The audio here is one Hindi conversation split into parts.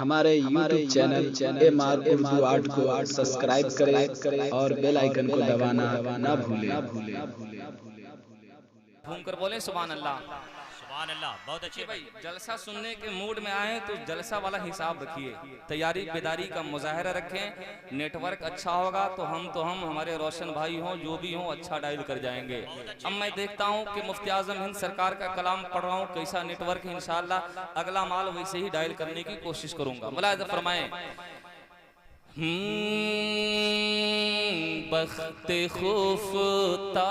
हमारे YouTube channel MR Urdu art को सब्सक्राइब करें और बेल आइकन को दबाना ना भूलें। घूम कर बोले सुभान अल्लाह। सुभान अल्लाह। बहुत अच्छे भाई जलसा सुनने के मूड में आए तो जलसा वाला हिसाब रखिए, तैयारी बेदारी का मुजाहरा रखें। नेटवर्क अच्छा होगा तो हम हमारे रोशन भाई हों जो भी हों अच्छा डायल कर जाएंगे। अब मैं देखता हूं कि मुफ्ती आजम हिंद सरकार का कलाम पढ़ रहा हूं, कैसा नेटवर्क है। इंशाअल्लाह अगला माल वैसे ही डायल करने की कोशिश करूंगा। मुलाहिज़ा फरमाएं। बख्ते खुफ्ता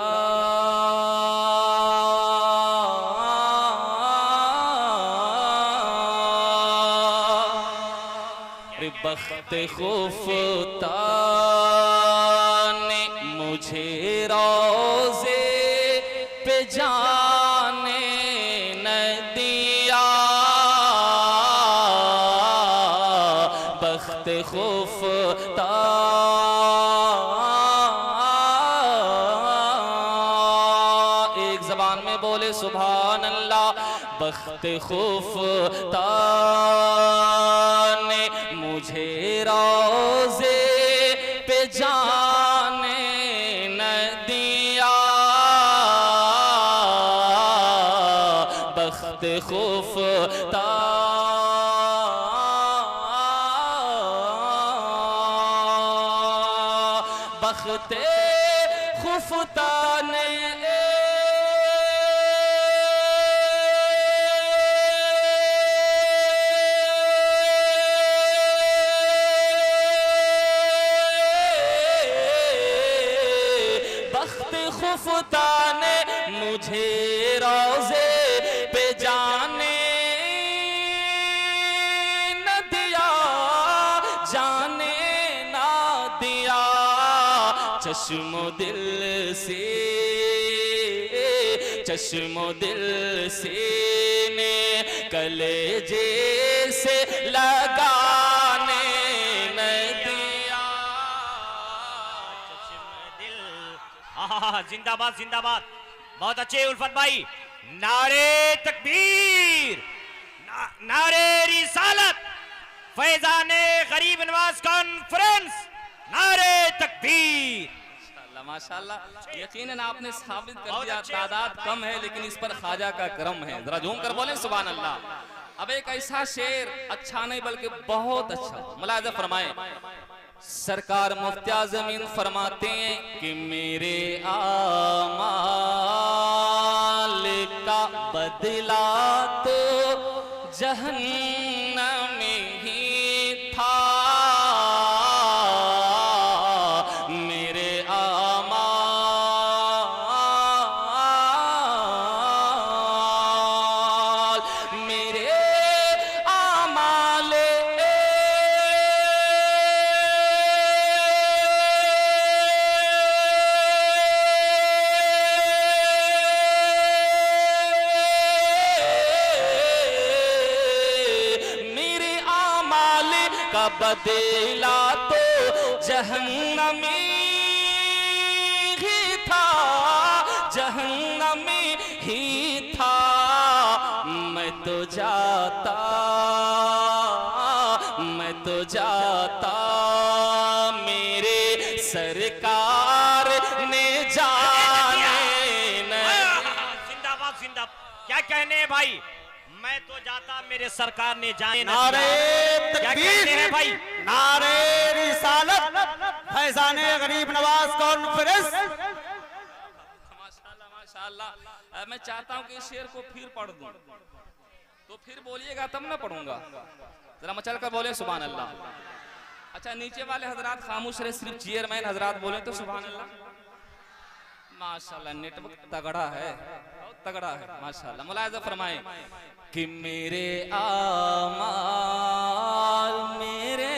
बख्त खुफ्ता ने मुझे रोज़े पे जाने न दिया। बख्त खुफ्ता एक ज़बान में बोले सुभान अल्लाह। बख्त खुफ्ता मुझे रोज़े पे जाने न दिया। बख्त खुफ्ता बख्त खुफ्ता ने खुफ्ता ने मुझे रोज़े पे जाने न दिया, जाने ना दिया। चश्मो दिल से ने कलेजे से लगाने न दिया। जिंदाबाद जिंदाबाद। बहुत अच्छे उल्फत भाई। नारे तकबीर, नारे रिसालत, फैजाने गरीब नवाज कॉन्फ्रेंस, नारे तकबीर। माशाल्लाह यकीनन आपने साबित कर दिया तादाद कम है लेकिन इस पर ख्वाजा का करम है। जरा झूम कर बोले सुभान अल्लाह। अब एक ऐसा शेर अच्छा नहीं बल्कि बहुत अच्छा, मुलाहिज़ा फरमाएं। सरकार मुफ्ती आज़म हिंद फरमाते हैं कि मेरे आमाल का बदला तो जहन्नम ही था। मेरे आमाल मेरे आमाल का बदला तो जहन्नमी ही था, जहन्नमी ही था। मैं तो जाता मेरे सरकार ने जाने न। जिंदाबाद जिंदाबाद। क्या कहने हैं भाई? मैं तो जाता मेरे सरकार ने जाने। नारे तकबीर है भाई, नारे रिसालत, फैजाने गरीब नवाज कॉन्फ्रेंस। माशाल्लाह माशाल्लाह। मैं चाहता हूं कि इस शेर को फिर पढ़ दूं तो फिर बोलिएगा तब ना पढ़ूंगा। जरा मचल कर बोले सुभान अल्लाह। अच्छा नीचे वाले हजरात खामोश रहे, सिर्फ चेयरमैन हजरात बोले तो सुभान अल्लाह। माशाल्लाह नेटवर्क तगड़ा है, तगड़ा है माशाल्लाह। मुलाहिज़ा फरमाएं कि मेरे आमाल मेरे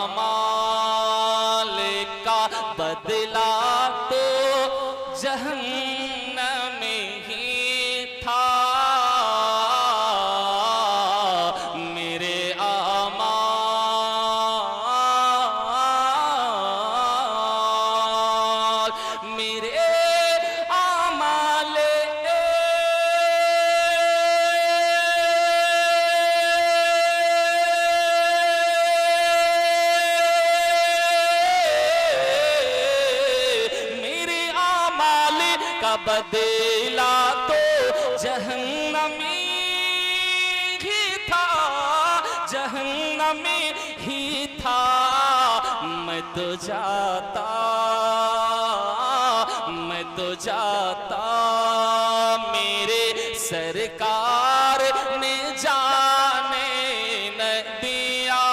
आमाल का बदला तो जहन्नम ही था। मेरे आमाल मेरे आमाल बदला तो जहन्नमी ही था, जहन्नमी ही था। मैं तो जाता, मैं तो जाता, मेरे सरकार ने जाने न दिया,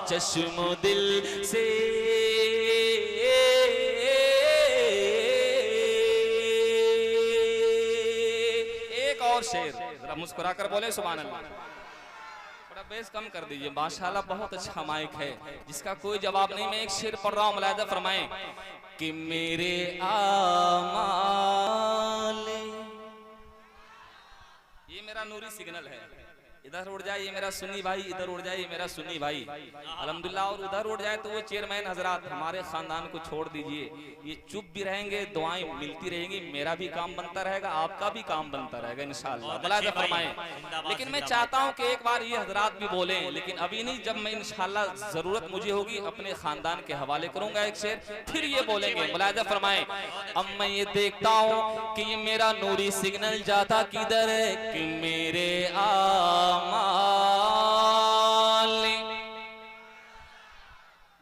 चश्मो दिल से। एक और शेर जरा मुस्कुरा कर बोले सुभान अल्लाह। थोड़ा बेस कम कर दीजिए, माशाल्लाह बहुत अच्छा माइक है जिसका कोई जवाब नहीं। मैं एक शेर पढ़ रहा हूँ, मुलाहिजा फरमाएं कि मेरे आमाल, ये मेरा नूरी सिग्नल है, इधर उड़ जाए ये मेरा सुन्नी भाई, इधर उड़ जाए ये मेरा सुन्नी भाई अल्हम्दुलिल्लाह, और उधर उड़ जाए तो वो चेयरमैन हजरात हमारे खानदान को छोड़ दीजिए, ये चुप भी रहेंगे, दुआएं मिलती रहेंगी, मेरा भी काम बनता रहेगा, आपका भी काम बनता रहेगा इंशाअल्लाह। मुलाहिजा फरमाएं। लेकिन मैं चाहता हूं कि एक बार ये हजरात भी बोलें, लेकिन अभी नहीं, जब मैं इंशाअल्लाह जरूरत मुझे होगी अपने खानदान के हवाले करूंगा एक शेर, फिर ये बोलेंगे। मुलाहिजा फरमाएं। अब मैं ये देखता हूं कि ये मेरा नूरी सिग्नल जाता किधर है, कि मेरे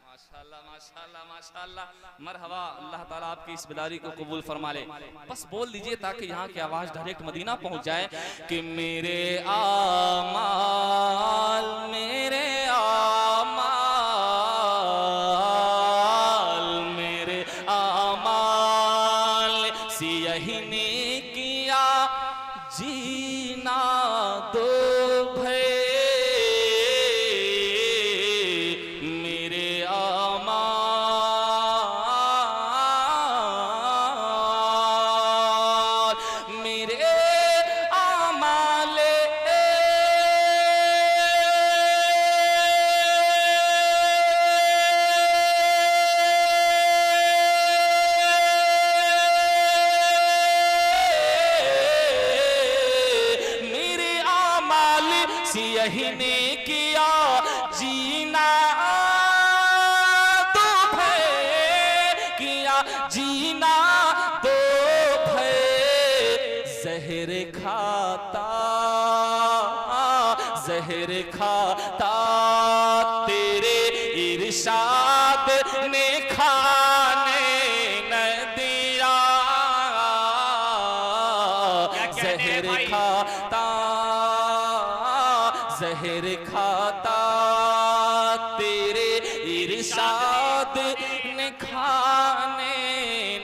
माशाल्लाह माशाल्लाह माशाल्लाह, मरहबा, अल्लाह ताला आपकी इस बिदारी को कबूल फरमा ले। बस बोल दीजिए ताकि यहाँ की आवाज डायरेक्ट मदीना पहुंच जाए कि मेरे आमाल, मेरे आमाल, मेरे आमाल सियाही ने किया जीना दो भय, मेरे आमाल, मेरे आमाल, सियाही ने किया जीना दो भय, किया जीना दो भय, जहर खाता, जहर खाता, तेरे इरशाद ने खाने न दिया, जहर खाता, जहर खाता, तेरे इरशाद ने खाने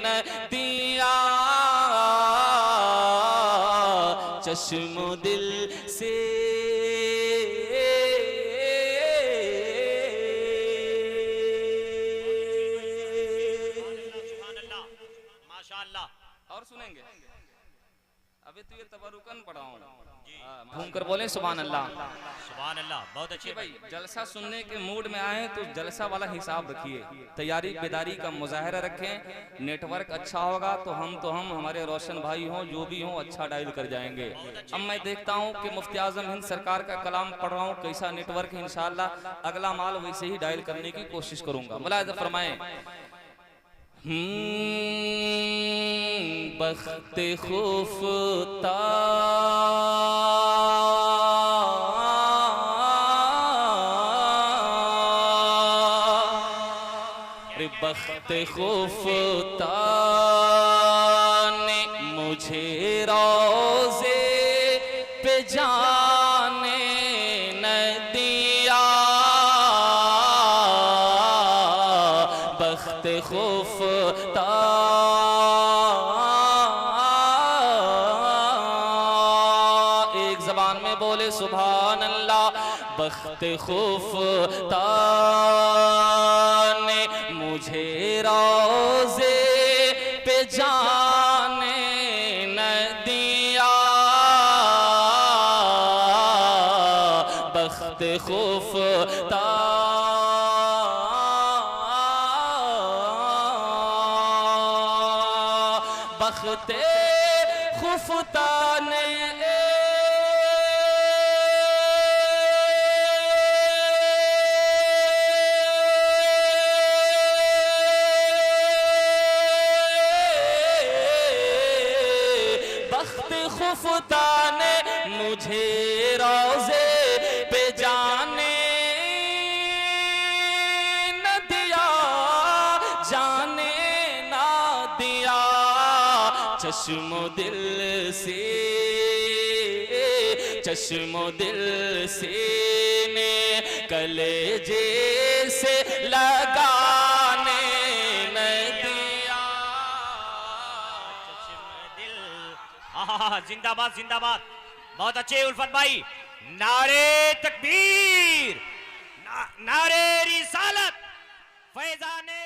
न दिया, चश्मो दिल से। माशाअल्लाह। और सुनेंगे, अभी तो ये तबरुकन पढ़ा हूं, घूम कर बोले सुभान अल्लाह। सुभान अल्लाह, बहुत अच्छे भाई जलसा सुनने के मूड में आए तो जलसा वाला हिसाब रखिए, तैयारी बेदारी का मुजाहरा रखें, नेटवर्क अच्छा होगा तो हम हमारे रोशन भाई हों जो भी हों अच्छा डायल कर जाएंगे। अब मैं देखता हूं कि मुफ्ती आजम हिंद सरकार का कलाम पढ़ रहा हूं, कैसा नेटवर्क है, इंशाअल्लाह अगला माल वैसे ही डायल करने की कोशिश करूंगा। मुलाहिजा फरमाएं। बख्त खुफ्ता बख्त खुफ्ता ने मुझे रोज़े पे जाने न दिया, बख्त खुफ्ता एक जबान में बोले सुभान अल्लाह। बख्त खुफ्ता ने मुझे रोज़े पे जाने न दिया, बख्त खुफ्ता बख्त खुफ्ता ने खुफता ने मुझे रोजे पे जाने न दिया, जाने ना दिया। चश्मो दिल से, चश्मो दिल से ने कलेजे से लगाने न दिया। जिंदाबाद जिंदाबाद, बहुत अच्छे उल्फत भाई। नारे तकबीर, नारे रिसालत, फैजाने